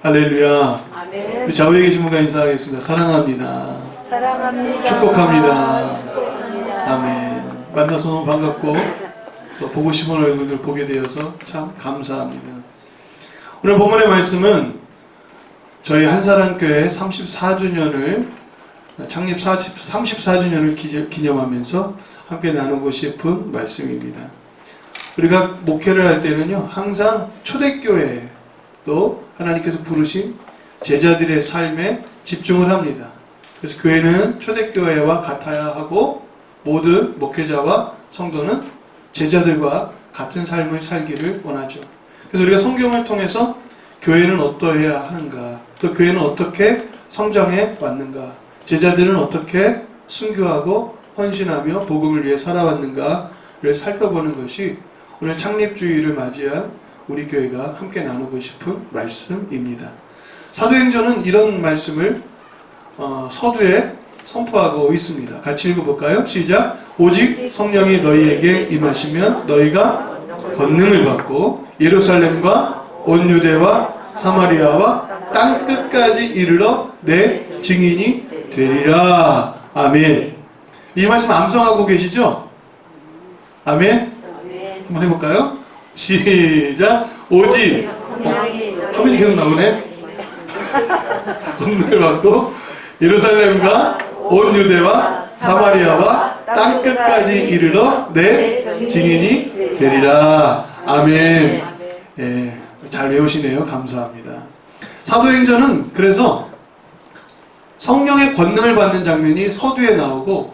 할렐루야. 아멘. 우리 좌우에 계신 분과 인사하겠습니다. 사랑합니다. 사랑합니다. 축복합니다. 축복합니다. 아멘. 만나서 너무 반갑고 또 보고 싶은 얼굴들 보게 되어서 참 감사합니다. 오늘 본문의 말씀은 저희 한사랑교회 34주년을 창립 34주년을 기념하면서 함께 나누고 싶은 말씀입니다. 우리가 목회를 할 때는요, 항상 초대교회 또 하나님께서 부르신 제자들의 삶에 집중을 합니다. 그래서 교회는 초대교회와 같아야 하고 모든 목회자와 성도는 제자들과 같은 삶을 살기를 원하죠. 그래서 우리가 성경을 통해서 교회는 어떠해야 하는가, 또 교회는 어떻게 성장해 왔는가, 제자들은 어떻게 순교하고 헌신하며 복음을 위해 살아왔는가를 살펴보는 것이 오늘 창립주의를 맞이한 우리 교회가 함께 나누고 싶은 말씀입니다. 사도행전은 이런 말씀을 서두에 선포하고 있습니다. 같이 읽어볼까요? 시작! 오직 성령이 너희에게 임하시면 너희가 권능을 받고 예루살렘과 온 유대와 사마리아와 땅끝까지 이르러 내 증인이 되리라. 아멘. 이 말씀 암송하고 계시죠? 아멘. 한번 해볼까요? 시작! 오직 화면이 계속 나오네. 권능을 받고 예루살렘과 온 유대와 사마리아와 땅끝까지 이르러 내 증인이 되리라. 아멘. 예, 잘 외우시네요. 감사합니다. 사도행전은 그래서 성령의 권능을 받는 장면이 서두에 나오고,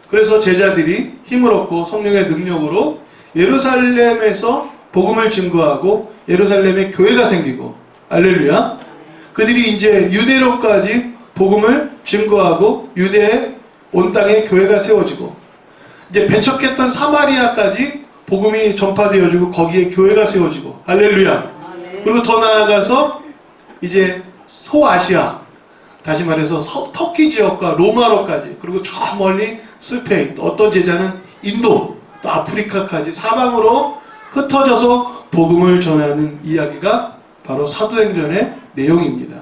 그래서 제자들이 힘을 얻고 성령의 능력으로 예루살렘에서 복음을 증거하고 예루살렘에 교회가 생기고, 할렐루야. 그들이 이제 유대로까지 복음을 증거하고 유대의 온 땅에 교회가 세워지고, 이제 배척했던 사마리아까지 복음이 전파되어지고 거기에 교회가 세워지고, 할렐루야. 그리고 더 나아가서 이제 소아시아, 다시 말해서 터키 지역과 로마로까지, 그리고 저 멀리 스페인, 어떤 제자는 인도, 또 아프리카까지 사방으로 흩어져서 복음을 전하는 이야기가 바로 사도행전의 내용입니다.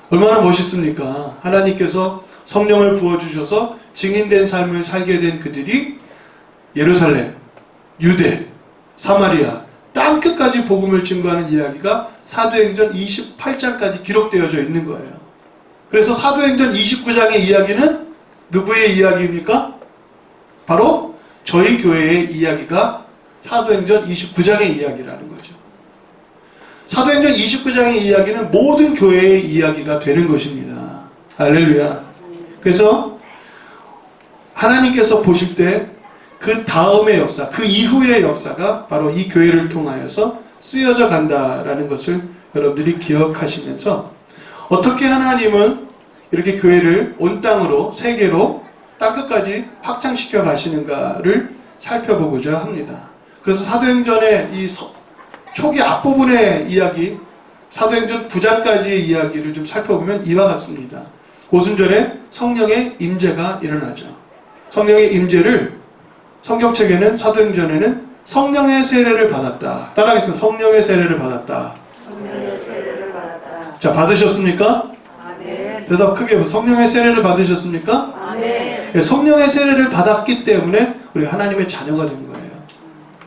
얼마나 멋있습니까? 하나님께서 성령을 부어주셔서 증인된 삶을 살게 된 그들이 예루살렘, 유대, 사마리아, 땅끝까지 복음을 증거하는 이야기가 사도행전 28장까지 기록되어져 있는 거예요. 그래서 사도행전 29장의 이야기는 누구의 이야기입니까? 바로 저희 교회의 이야기가 사도행전 29장의 이야기라는 거죠. 사도행전 29장의 이야기는 모든 교회의 이야기가 되는 것입니다. 할렐루야. 그래서 하나님께서 보실 때 그 다음의 역사, 그 이후의 역사가 바로 이 교회를 통하여서 쓰여져 간다라는 것을 여러분들이 기억하시면서, 어떻게 하나님은 이렇게 교회를 온 땅으로, 세계로, 땅끝까지 확장시켜 가시는가를 살펴보고자 합니다. 그래서 사도행전의 이 초기 앞부분의 이야기, 사도행전 9장까지의 이야기를 좀 살펴보면 이와 같습니다. 오순절에 성령의 임재가 일어나죠. 성령의 임재를 성경책에는, 사도행전에는 성령의 세례를 받았다. 따라하겠습니다. 성령의 세례를 받았다. 성령의 세례를 받았다. 자, 받으셨습니까? 아멘. 대답 크게. 성령의 세례를 받으셨습니까? 아멘. 네, 성령의 세례를 받았기 때문에 우리 하나님의 자녀가 된 거예요.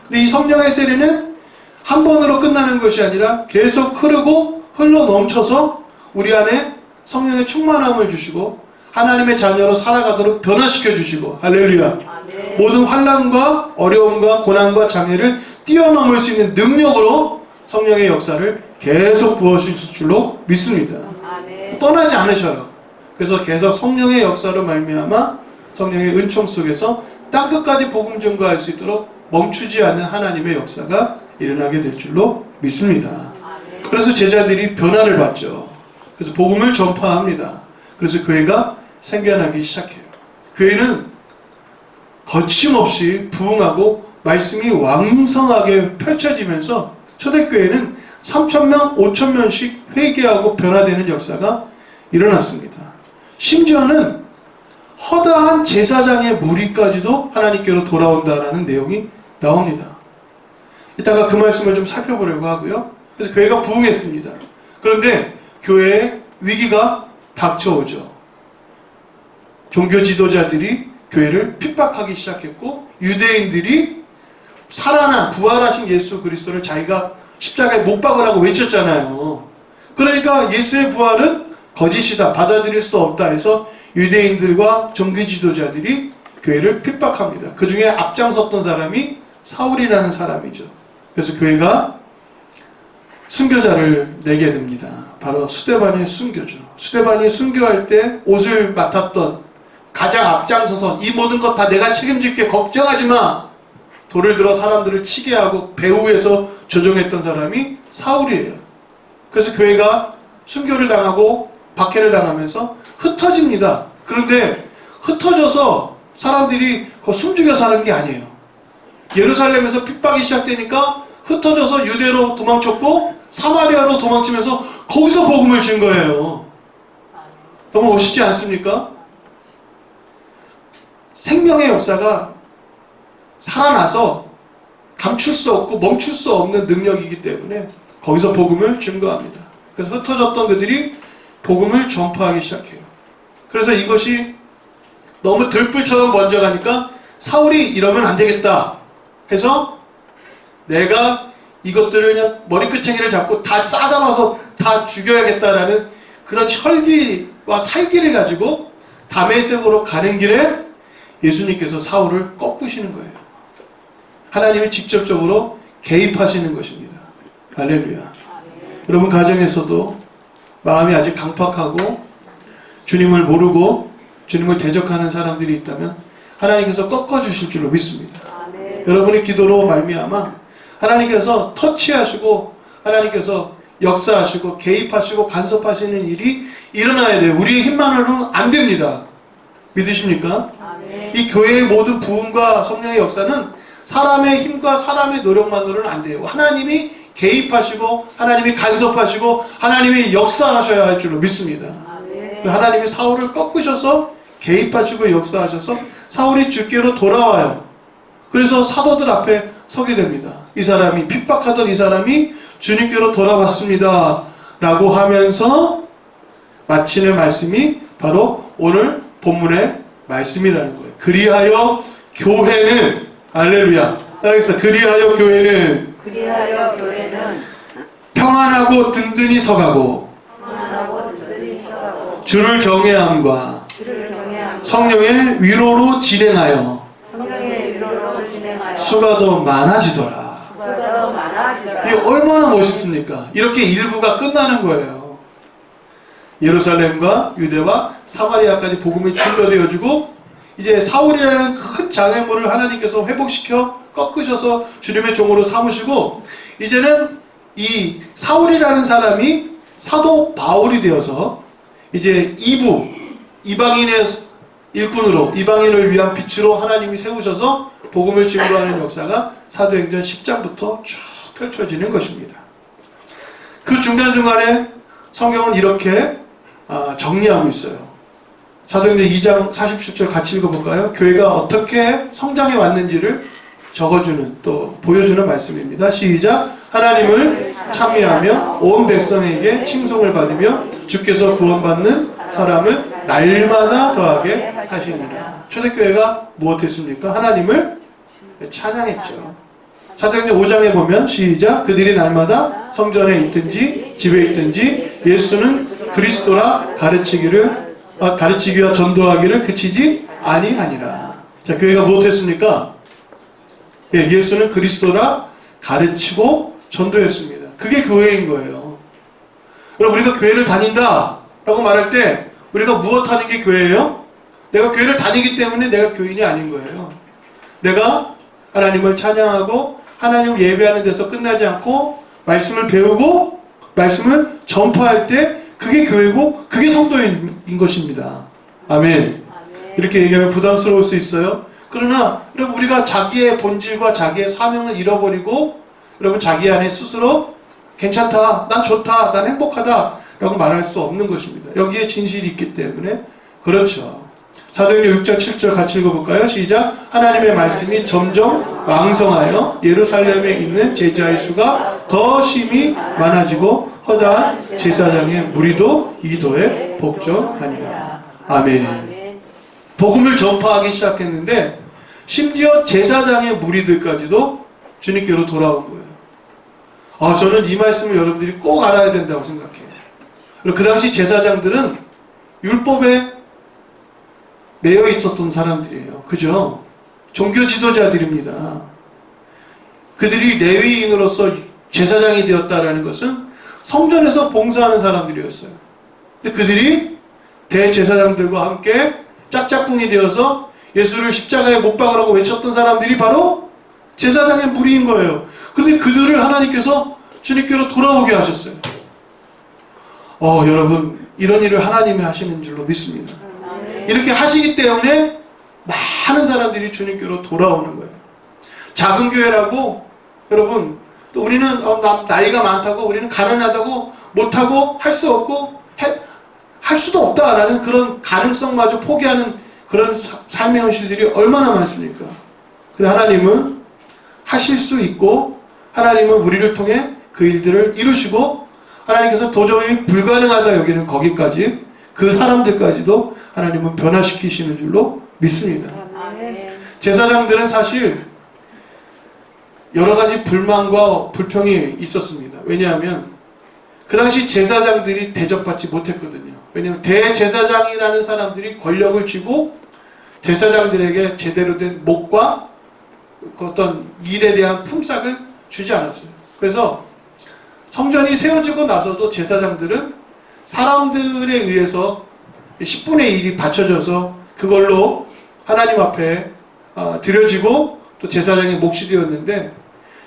근데 이 성령의 세례는 한 번으로 끝나는 것이 아니라 계속 흐르고 흘러 넘쳐서 우리 안에 성령의 충만함을 주시고 하나님의 자녀로 살아가도록 변화시켜 주시고, 할렐루야. 아멘. 모든 환난과 어려움과 고난과 장애를 뛰어넘을 수 있는 능력으로 성령의 역사를 계속 부어주실 줄로 믿습니다. 아멘. 떠나지 않으셔요. 그래서 계속 성령의 역사로 말미암아 성령의 은총 속에서 땅끝까지 복음 전가할 수 있도록 멈추지 않는 하나님의 역사가 일어나게 될 줄로 믿습니다. 아멘. 그래서 제자들이 변화를 받죠. 그래서 복음을 전파합니다. 그래서 교회가 생겨나기 시작해요. 교회는 거침없이 부흥하고 말씀이 왕성하게 펼쳐지면서 초대교회는 3,000명, 5,000명씩 회개하고 변화되는 역사가 일어났습니다. 심지어는 허다한 제사장의 무리까지도 하나님께로 돌아온다라는 내용이 나옵니다. 이따가 그 말씀을 좀 살펴보려고 하고요. 그래서 교회가 부흥했습니다. 그런데 교회에 위기가 닥쳐오죠. 종교 지도자들이 교회를 핍박하기 시작했고 유대인들이 살아난 부활하신 예수 그리스도를 자기가 십자가에 못 박으라고 외쳤잖아요. 그러니까 예수의 부활은 거짓이다, 받아들일 수 없다 해서 유대인들과 종교 지도자들이 교회를 핍박합니다. 그 중에 앞장섰던 사람이 사울이라는 사람이죠. 그래서 교회가 순교자를 내게 됩니다. 바로 스데반의 순교죠. 스데반이 순교할 때 옷을 맡았던, 가장 앞장서서 이 모든 것 다 내가 책임질게, 걱정하지 마, 돌을 들어 사람들을 치게 하고 배후에서 조종했던 사람이 사울이에요. 그래서 교회가 순교를 당하고 박해를 당하면서 흩어집니다. 그런데 흩어져서 사람들이 숨죽여 사는 게 아니에요. 예루살렘에서 핍박이 시작되니까 흩어져서 유대로 도망쳤고 사마리아로 도망치면서 거기서 복음을 준 거예요. 너무 멋있지 않습니까? 생명의 역사가 살아나서 감출 수 없고 멈출 수 없는 능력이기 때문에 거기서 복음을 증거합니다. 그래서 흩어졌던 그들이 복음을 전파하기 시작해요. 그래서 이것이 너무 들불처럼 번져가니까 사울이 이러면 안 되겠다 해서 내가 이것들을 그냥 머리끄챙이를 잡고 다 싸잡아서 다 죽여야겠다라는 그런 혈기와 살기를 가지고 다메섹으로 가는 길에 예수님께서 사울을 꺾으시는 거예요. 하나님이 직접적으로 개입하시는 것입니다. 할렐루야. 여러분 가정에서도 마음이 아직 강팍하고 주님을 모르고 주님을 대적하는 사람들이 있다면 하나님께서 꺾어주실 줄로 믿습니다. 여러분의 기도로 말미암아 하나님께서 터치하시고 하나님께서 역사하시고 개입하시고 간섭하시는 일이 일어나야 돼요. 우리의 힘만으로는 안 됩니다. 믿으십니까? 이 교회의 모든 부흥과 성령의 역사는 사람의 힘과 사람의 노력만으로는 안 돼요. 하나님이 개입하시고 하나님이 간섭하시고 하나님이 역사하셔야 할 줄로 믿습니다. 하나님이 사울을 꺾으셔서 개입하시고 역사하셔서 사울이 주께로 돌아와요. 그래서 사도들 앞에 서게 됩니다. 이 사람이 핍박하던 이 사람이 주님께로 돌아왔습니다 라고 하면서 마치는 말씀이 바로 오늘 본문의 말씀이라는 거예요. 그리하여 교회는, 할렐루야, 따라하겠습니다. 그리하여 교회는 평안하고 든든히 서가고 주를 경외함과 성령의 위로로 진행하여 수가 더 많아지더라. 이게 얼마나 멋있습니까? 이렇게 일부가 끝나는 거예요. 예루살렘과 유대와 사마리아까지 복음이 증거되어지고 이제 사울이라는 큰 장애물을 하나님께서 회복시켜 꺾으셔서 주님의 종으로 삼으시고 이제는 이 사울이라는 사람이 사도 바울이 되어서 이제 이방인의 일꾼으로 이방인을 위한 빛으로 하나님이 세우셔서 복음을 증거하는 역사가 사도행전 10장부터 쭉 펼쳐지는 것입니다. 그 중간중간에 성경은 이렇게 정리하고 있어요. 사도행전 2장 47절 같이 읽어볼까요? 교회가 어떻게 성장해 왔는지를 적어주는, 또 보여주는 말씀입니다. 시작! 하나님을 찬미하며 온 백성에게 칭송을 받으며 주께서 구원받는 사람을 날마다 더하게 하시느니라. 초대교회가 무엇했습니까? 하나님을 찬양했죠. 사도행전 5장에 보면 시작! 그들이 날마다 성전에 있든지 집에 있든지 예수는 그리스도라 가르치기와 전도하기를 그치지 아니하니라. 자, 교회가 무엇했습니까? 예수는 그리스도라 가르치고 전도했습니다. 그게 교회인 거예요. 여러분, 우리가 교회를 다닌다 라고 말할 때 우리가 무엇 하는 게 교회예요? 내가 교회를 다니기 때문에 내가 교인이 아닌 거예요. 내가 하나님을 찬양하고 하나님을 예배하는 데서 끝나지 않고 말씀을 배우고 말씀을 전파할 때 그게 교회고 그게 성도인 것입니다. 아멘. 이렇게 얘기하면 부담스러울 수 있어요. 그러나 여러분, 우리가 자기의 본질과 자기의 사명을 잃어버리고 여러분 자기 안에 스스로 괜찮다, 난 좋다, 난 행복하다 라고 말할 수 없는 것입니다. 여기에 진실이 있기 때문에 그렇죠. 사도행전 6장 7절 같이 읽어볼까요? 시작! 하나님의 말씀이 점점 왕성하여 예루살렘에 있는 제자의 수가 더 심히 많아지고 허다한 제사장의 무리도 이도에 복종하니라. 아멘. 아멘. 복음을 전파하기 시작했는데 심지어 제사장의 무리들까지도 주님께로 돌아온 거예요. 저는 이 말씀을 여러분들이 꼭 알아야 된다고 생각해요. 그리고 그 당시 제사장들은 율법에 매여 있었던 사람들이에요. 그죠? 종교 지도자들입니다. 그들이 레위인으로서 제사장이 되었다라는 것은 성전에서 봉사하는 사람들이었어요. 근데 그들이 대제사장들과 함께 짝짝꿍이 되어서 예수를 십자가에 못 박으라고 외쳤던 사람들이 바로 제사장의 무리인 거예요. 그런데 그들을 하나님께서 주님께로 돌아오게 하셨어요. 여러분, 이런 일을 하나님이 하시는 줄로 믿습니다. 아멘. 이렇게 하시기 때문에 많은 사람들이 주님께로 돌아오는 거예요. 작은 교회라고 여러분, 또 우리는 나이가 많다고, 우리는 가난하다고, 못하고, 할 수 없고, 할 수도 없다라는 그런 가능성마저 포기하는 그런 삶의 현실들이 얼마나 많습니까? 근데 하나님은 하실 수 있고, 하나님은 우리를 통해 그 일들을 이루시고, 하나님께서 도저히 불가능하다 여기는 거기까지, 그 사람들까지도 하나님은 변화시키시는 줄로 믿습니다. 아멘. 제사장들은 사실 여러 가지 불만과 불평이 있었습니다. 왜냐하면 그 당시 제사장들이 대접받지 못했거든요. 왜냐하면 대제사장이라는 사람들이 권력을 쥐고 제사장들에게 제대로 된 목과 그 어떤 일에 대한 품삯을 주지 않았어요. 그래서 성전이 세워지고 나서도 제사장들은 사람들에 의해서 10분의 1이 바쳐져서 그걸로 하나님 앞에 드려지고 또 제사장의 몫이 되었는데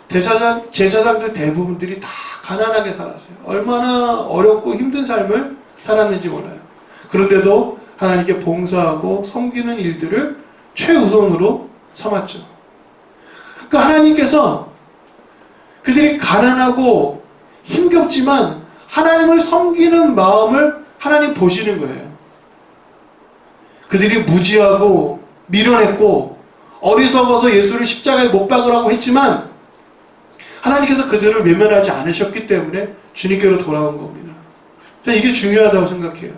제사장들 대부분들이 다 가난하게 살았어요. 얼마나 어렵고 힘든 삶을 살았는지 몰라요. 그런데도 하나님께 봉사하고 섬기는 일들을 최우선으로 삼았죠. 그러니까 하나님께서 그들이 가난하고 힘겹지만 하나님을 섬기는 마음을 하나님 보시는 거예요. 그들이 무지하고 미련했고 어리석어서 예수를 십자가에 못 박으라고 했지만 하나님께서 그들을 외면하지 않으셨기 때문에 주님께로 돌아온 겁니다. 저는 이게 중요하다고 생각해요.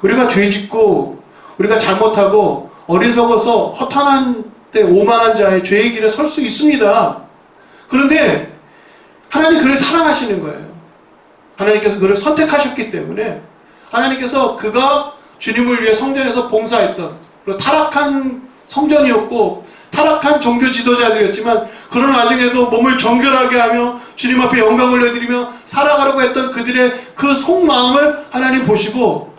우리가 죄짓고 우리가 잘못하고 어리석어서 허탄한 때 오만한 자의 죄의 길에 설 수 있습니다. 그런데 하나님 그를 사랑하시는 거예요. 하나님께서 그를 선택하셨기 때문에 하나님께서 그가 주님을 위해 성전에서 봉사했던 그리고 타락한 성전이었고 타락한 종교 지도자들이었지만 그런 와중에도 몸을 정결하게 하며 주님 앞에 영광을 올려드리며 살아가려고 했던 그들의 그 속마음을 하나님 보시고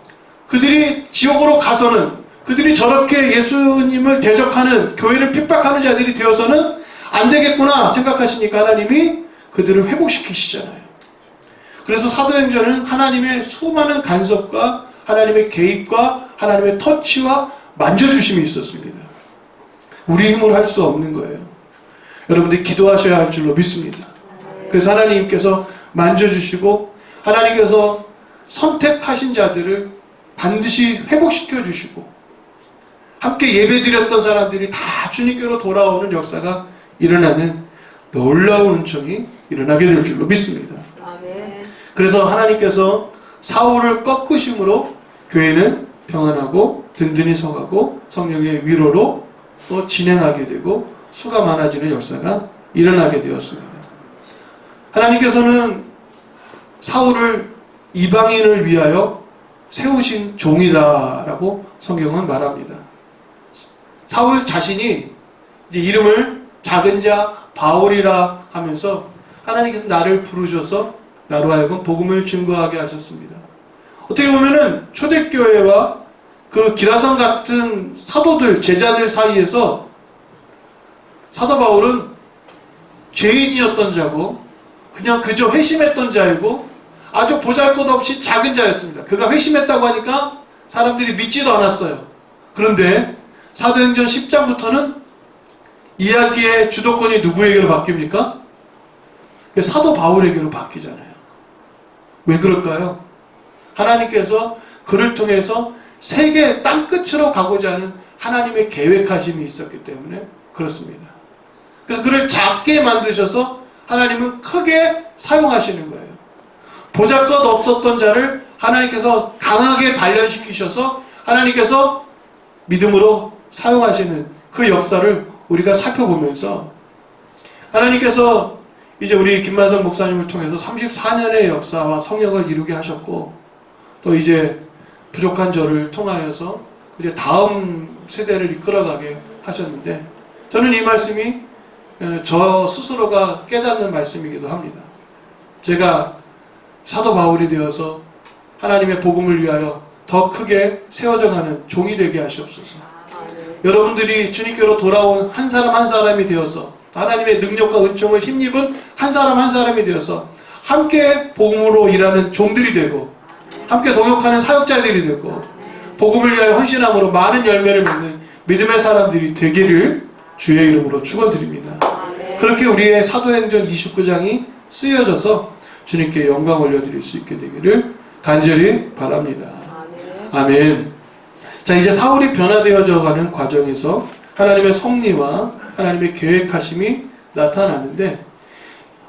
그들이 지옥으로 가서는 그들이 저렇게 예수님을 대적하는 교회를 핍박하는 자들이 되어서는 안 되겠구나 생각하시니까 하나님이 그들을 회복시키시잖아요. 그래서 사도행전은 하나님의 수많은 간섭과 하나님의 개입과 하나님의 터치와 만져주심이 있었습니다. 우리 힘으로 할 수 없는 거예요. 여러분들이 기도하셔야 할 줄로 믿습니다. 그래서 하나님께서 만져주시고 하나님께서 선택하신 자들을 반드시 회복시켜 주시고 함께 예배드렸던 사람들이 다 주님께로 돌아오는 역사가 일어나는 놀라운 은총이 일어나게 될 줄로 믿습니다. 아멘. 그래서 하나님께서 사울을 꺾으심으로 교회는 평안하고 든든히 서가고 성령의 위로로 또 진행하게 되고 수가 많아지는 역사가 일어나게 되었습니다. 하나님께서는 사울을 이방인을 위하여 세우신 종이다라고 성경은 말합니다. 사울 자신이 이제 이름을 작은 자 바울이라 하면서 하나님께서 나를 부르셔서 나로 하여금 복음을 증거하게 하셨습니다. 어떻게 보면은 초대교회와 그 기라성 같은 사도들, 제자들 사이에서 사도 바울은 죄인이었던 자고 그냥 그저 회심했던 자이고 아주 보잘것없이 작은 자였습니다. 그가 회심했다고 하니까 사람들이 믿지도 않았어요. 그런데 사도행전 10장부터는 이야기의 주도권이 누구에게로 바뀝니까? 사도 바울에게로 바뀌잖아요. 왜 그럴까요? 하나님께서 그를 통해서 세계 땅끝으로 가고자 하는 하나님의 계획하심이 있었기 때문에 그렇습니다. 그래서 그를 작게 만드셔서 하나님은 크게 사용하시는 거예요. 보잘것 없었던 자를 하나님께서 강하게 단련시키셔서 하나님께서 믿음으로 사용하시는 그 역사를 우리가 살펴보면서 하나님께서 이제 우리 김만성 목사님을 통해서 34년의 역사와 성역을 이루게 하셨고 또 이제 부족한 저를 통하여서 이제 다음 세대를 이끌어가게 하셨는데 저는 이 말씀이 저 스스로가 깨닫는 말씀이기도 합니다. 제가 사도 바울이 되어서 하나님의 복음을 위하여 더 크게 세워져 가는 종이 되게 하시옵소서. 여러분들이 주님께로 돌아온 한 사람 한 사람이 되어서 하나님의 능력과 은총을 힘입은 한 사람 한 사람이 되어서 함께 복음으로 일하는 종들이 되고 함께 동역하는 사역자들이 되고 복음을 위하여 헌신함으로 많은 열매를 맺는 믿음의 사람들이 되기를 주의 이름으로 축원드립니다. 그렇게 우리의 사도행전 29장이 쓰여져서 주님께 영광 올려드릴 수 있게 되기를 간절히 바랍니다. 아멘. 자, 이제 사울이 변화되어져 가는 과정에서 하나님의 섭리와 하나님의 계획하심이 나타나는데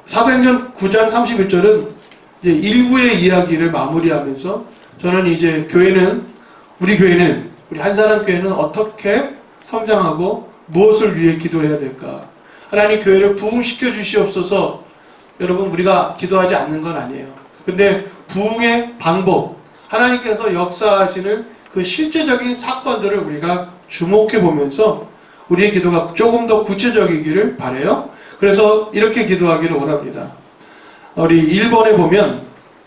사도행전 9장 31절은 이제 일부의 이야기를 마무리하면서 저는 이제 우리 한 사람 교회는 어떻게 성장하고 무엇을 위해 기도해야 될까? 하나님 교회를 부흥시켜 주시옵소서. 여러분 우리가 기도하지 않는 건 아니에요. 근데 부흥의 방법, 하나님께서 역사하시는 그 실제적인 사건들을 우리가 주목해 보면서 우리의 기도가 조금 더 구체적이기를 바라요. 그래서 이렇게 기도하기를 원합니다. 우리 1번에 보면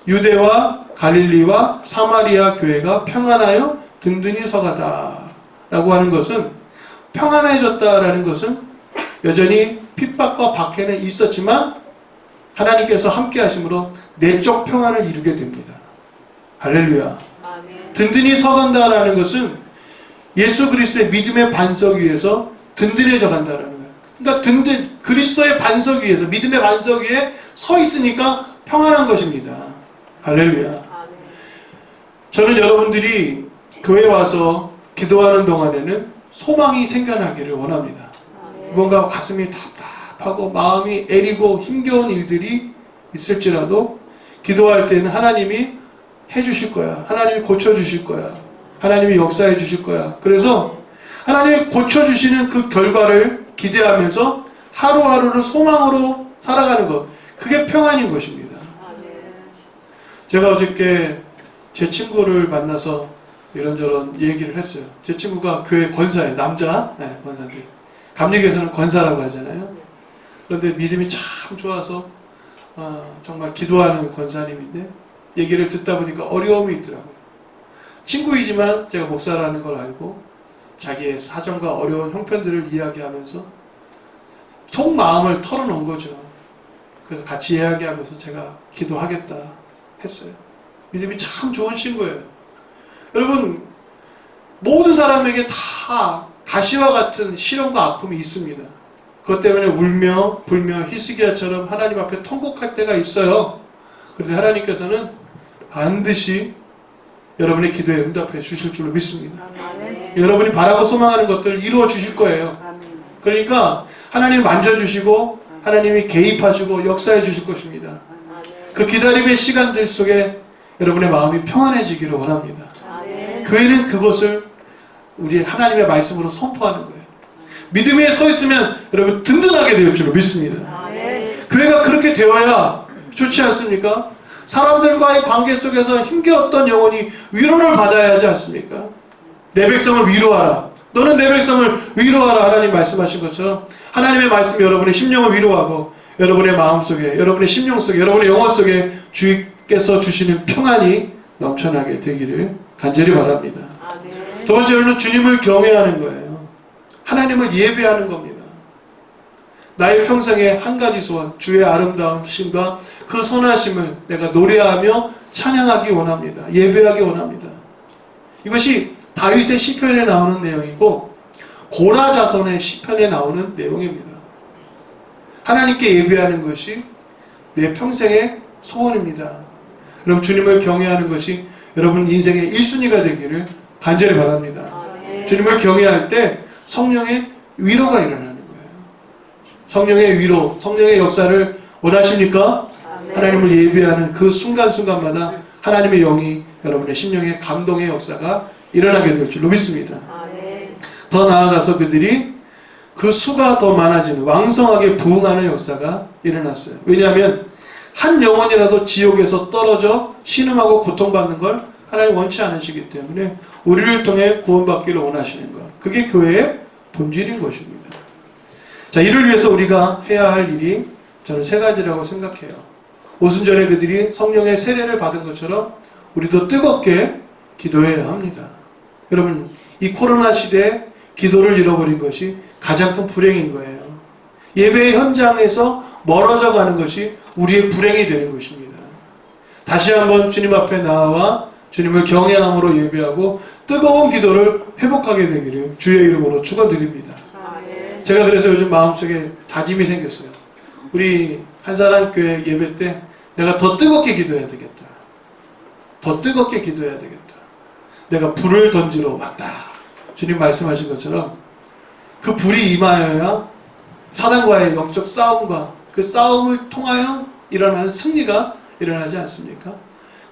유대와 갈릴리와 사마리아 교회가 평안하여 든든히 서가다 라고 하는 것은 평안해졌다라는 것은 여전히 핍박과 박해는 있었지만 하나님께서 함께 하심으로 내적 평안을 이루게 됩니다. 할렐루야. 든든히 서간다라는 것은 예수 그리스도의 믿음의 반석 위에서 든든해져 간다라는 거예요. 그러니까 그리스도의 반석 위에서 믿음의 반석 위에 서 있으니까 평안한 것입니다. 할렐루야. 저는 여러분들이 교회 와서 기도하는 동안에는 소망이 생겨나기를 원합니다. 뭔가 가슴이 답답하고 마음이 애리고 힘겨운 일들이 있을지라도 기도할 때는 하나님이 해주실 거야. 하나님이 고쳐주실 거야. 하나님이 역사해 주실 거야. 그래서 하나님이 고쳐주시는 그 결과를 기대하면서 하루하루를 소망으로 살아가는 것. 그게 평안인 것입니다. 제가 어저께 제 친구를 만나서 이런저런 얘기를 했어요. 제 친구가 교회 권사예요. 남자. 네, 권사인데. 감리교에서는 권사라고 하잖아요. 그런데 믿음이 참 좋아서 정말 기도하는 권사님인데 얘기를 듣다 보니까 어려움이 있더라고요. 친구이지만 제가 목사라는 걸 알고 자기의 사정과 어려운 형편들을 이야기하면서 속 마음을 털어놓은 거죠. 그래서 같이 이야기하면서 제가 기도하겠다 했어요. 믿음이 참 좋은 친구예요. 여러분 모든 사람에게 다 가시와 같은 시련과 아픔이 있습니다. 그것 때문에 울며 불며 히스기야처럼 하나님 앞에 통곡할 때가 있어요. 그런데 하나님께서는 반드시 여러분의 기도에 응답해 주실 줄로 믿습니다. 여러분이 바라고 소망하는 것들을 이루어 주실 거예요. 그러니까 하나님 만져주시고 하나님이 개입하시고 역사해 주실 것입니다. 그 기다림의 시간들 속에 여러분의 마음이 평안해지기를 원합니다. 교회는 그것을 우리 하나님의 말씀으로 선포하는 거예요. 믿음 위에 서 있으면 여러분 든든하게 될 줄로 믿습니다. 교회가 그렇게 되어야 좋지 않습니까? 사람들과의 관계 속에서 힘겨웠던 영혼이 위로를 받아야 하지 않습니까? 내 백성을 위로하라. 너는 내 백성을 위로하라. 하나님 말씀하신 것처럼 하나님의 말씀이 여러분의 심령을 위로하고 여러분의 마음 속에, 여러분의 심령 속에, 여러분의 영혼 속에 주께서 주시는 평안이 넘쳐나게 되기를 간절히 바랍니다. 두 번째로는 주님을 경외하는 거예요. 하나님을 예배하는 겁니다. 나의 평생의 한 가지 소원, 주의 아름다우심과 그 선하심을 내가 노래하며 찬양하기 원합니다. 예배하기 원합니다. 이것이 다윗의 시편에 나오는 내용이고 고라 자손의 시편에 나오는 내용입니다. 하나님께 예배하는 것이 내 평생의 소원입니다. 여러분 주님을 경외하는 것이 여러분 인생의 1순위가 되기를 간절히 바랍니다. 주님을 경외할 때 성령의 위로가 일어나는 거예요. 성령의 위로, 성령의 역사를 원하십니까? 아멘. 하나님을 예배하는 그 순간순간마다 하나님의 영이 여러분의 심령의 감동의 역사가 일어나게 될 줄로 믿습니다. 아멘. 더 나아가서 그들이 그 수가 더 많아지는 왕성하게 부흥하는 역사가 일어났어요. 왜냐하면 한 영혼이라도 지옥에서 떨어져 신음하고 고통받는 걸 하나님 원치 않으시기 때문에 우리를 통해 구원받기를 원하시는 것. 그게 교회의 본질인 것입니다. 자, 이를 위해서 우리가 해야 할 일이 저는 세 가지라고 생각해요. 오순절에 그들이 성령의 세례를 받은 것처럼 우리도 뜨겁게 기도해야 합니다. 여러분, 이 코로나 시대에 기도를 잃어버린 것이 가장 큰 불행인 거예요. 예배의 현장에서 멀어져 가는 것이 우리의 불행이 되는 것입니다. 다시 한번 주님 앞에 나와 주님을 경외함으로 예배하고 뜨거운 기도를 회복하게 되기를 주의 이름으로 축원드립니다. 아멘. 제가 그래서 요즘 마음속에 다짐이 생겼어요. 우리 한사랑교회 예배 때 내가 더 뜨겁게 기도해야 되겠다. 더 뜨겁게 기도해야 되겠다. 내가 불을 던지러 왔다. 주님 말씀하신 것처럼 그 불이 임하여야 사단과의 영적 싸움과 그 싸움을 통하여 일어나는 승리가 일어나지 않습니까?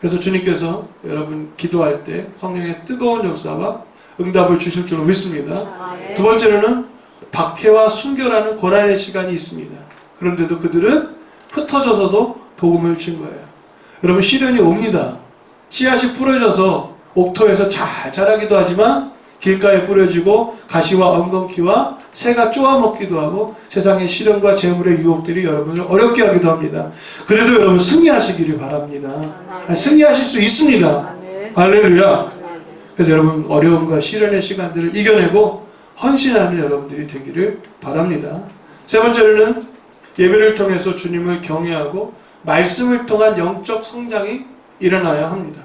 그래서 주님께서 여러분 기도할 때 성령의 뜨거운 역사와 응답을 주실 줄로 믿습니다. 아멘. 두 번째로는 박해와 순교라는 고난의 시간이 있습니다. 그런데도 그들은 흩어져서도 복음을 준 거예요. 여러분, 시련이 옵니다. 씨앗이 뿌려져서 옥토에서 잘 자라기도 하지만 길가에 뿌려지고 가시와 엉겅퀴와 새가 쪼아먹기도 하고 세상의 시련과 재물의 유혹들이 여러분을 어렵게 하기도 합니다. 그래도 여러분 승리하시기를 바랍니다. 승리하실 수 있습니다. 아멘. 할렐루야. 아멘. 그래서 여러분 어려움과 시련의 시간들을 이겨내고 헌신하는 여러분들이 되기를 바랍니다. 세 번째로는 예배를 통해서 주님을 경외하고 말씀을 통한 영적 성장이 일어나야 합니다.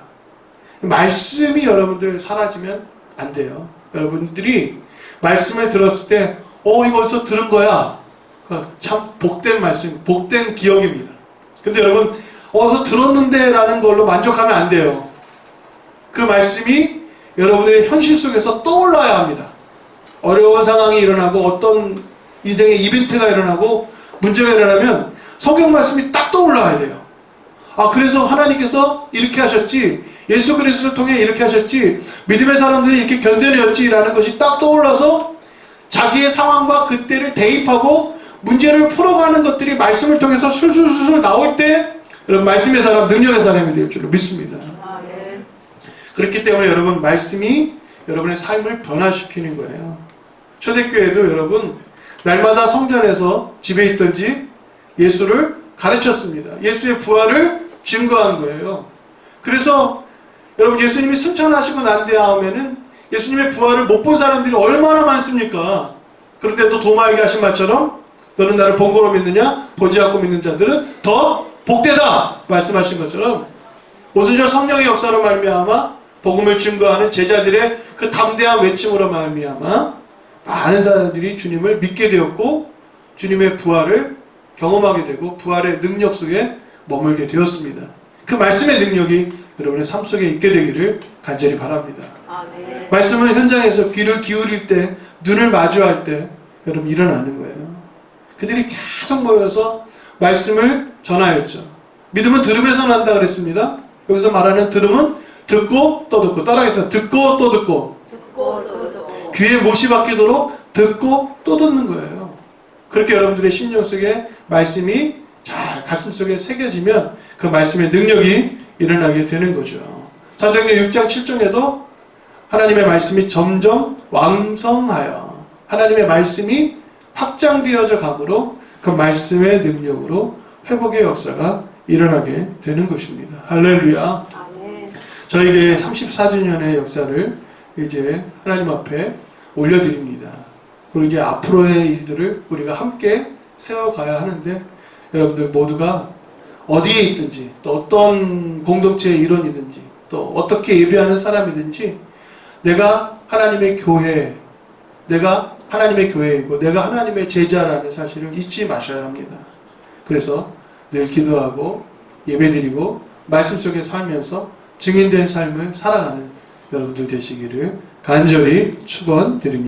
말씀이 여러분들 사라지면 안 돼요. 여러분들이 말씀을 들었을 때 이거 어디서 들은 거야. 참 복된 말씀, 복된 기억입니다. 근데 여러분 어디서 들었는데 라는 걸로 만족하면 안 돼요. 그 말씀이 여러분들의 현실 속에서 떠올라야 합니다. 어려운 상황이 일어나고 어떤 인생의 이벤트가 일어나고 문제가 일어나면 성경 말씀이 딱 떠올라야 돼요. 그래서 하나님께서 이렇게 하셨지, 예수 그리스도를 통해 이렇게 하셨지, 믿음의 사람들이 이렇게 견뎌내었지 라는 것이 딱 떠올라서 자기의 상황과 그때를 대입하고 문제를 풀어가는 것들이 말씀을 통해서 술술술 나올 때 여러분 말씀의 사람, 능력의 사람이 될 줄로 믿습니다. 아멘. 그렇기 때문에 여러분 말씀이 여러분의 삶을 변화시키는 거예요. 초대교회도 여러분 날마다 성전에서 집에 있든지 예수를 가르쳤습니다. 예수의 부활을 증거한 거예요. 그래서 여러분 예수님이 승천하시고 난 다음에는 예수님의 부활을 못 본 사람들이 얼마나 많습니까? 그런데 또 도마에게 하신 말처럼 너는 나를 본 거로 믿느냐? 보지 않고 믿는 자들은 더 복되다 말씀하신 것처럼 오순절 성령의 역사로 말미암아 복음을 증거하는 제자들의 그 담대한 외침으로 말미암아 많은 사람들이 주님을 믿게 되었고 주님의 부활을 경험하게 되고 부활의 능력 속에 머물게 되었습니다. 그 말씀의 능력이 여러분의 삶 속에 있게 되기를 간절히 바랍니다. 아멘. 말씀은 현장에서 귀를 기울일 때, 눈을 마주할 때 여러분 일어나는 거예요. 그들이 계속 모여서 말씀을 전하였죠. 믿음은 들음에서 난다 그랬습니다. 여기서 말하는 들음은 듣고 또 듣고, 따라하겠습니다. 듣고 또 듣고, 듣고 또 듣고. 귀에 못이 박히도록 듣고 또 듣는 거예요. 그렇게 여러분들의 심령 속에 말씀이 잘 가슴 속에 새겨지면 그 말씀의 능력이 일어나게 되는 거죠. 사도행전 6장 7절에도 하나님의 말씀이 점점 왕성하여 하나님의 말씀이 확장되어져 가므로 그 말씀의 능력으로 회복의 역사가 일어나게 되는 것입니다. 할렐루야. 아멘. 저희의 34주년의 역사를 이제 하나님 앞에 올려드립니다. 그리고 이제 앞으로의 일들을 우리가 함께 세워가야 하는데 여러분들 모두가 어디에 있든지 또 어떤 공동체의 일원이든지 또 어떻게 예배하는 사람이든지 내가 하나님의 교회, 내가 하나님의 교회이고 내가 하나님의 제자라는 사실을 잊지 마셔야 합니다. 그래서 늘 기도하고 예배드리고 말씀 속에 살면서 증인된 삶을 살아가는 여러분들 되시기를 간절히 축원드립니다.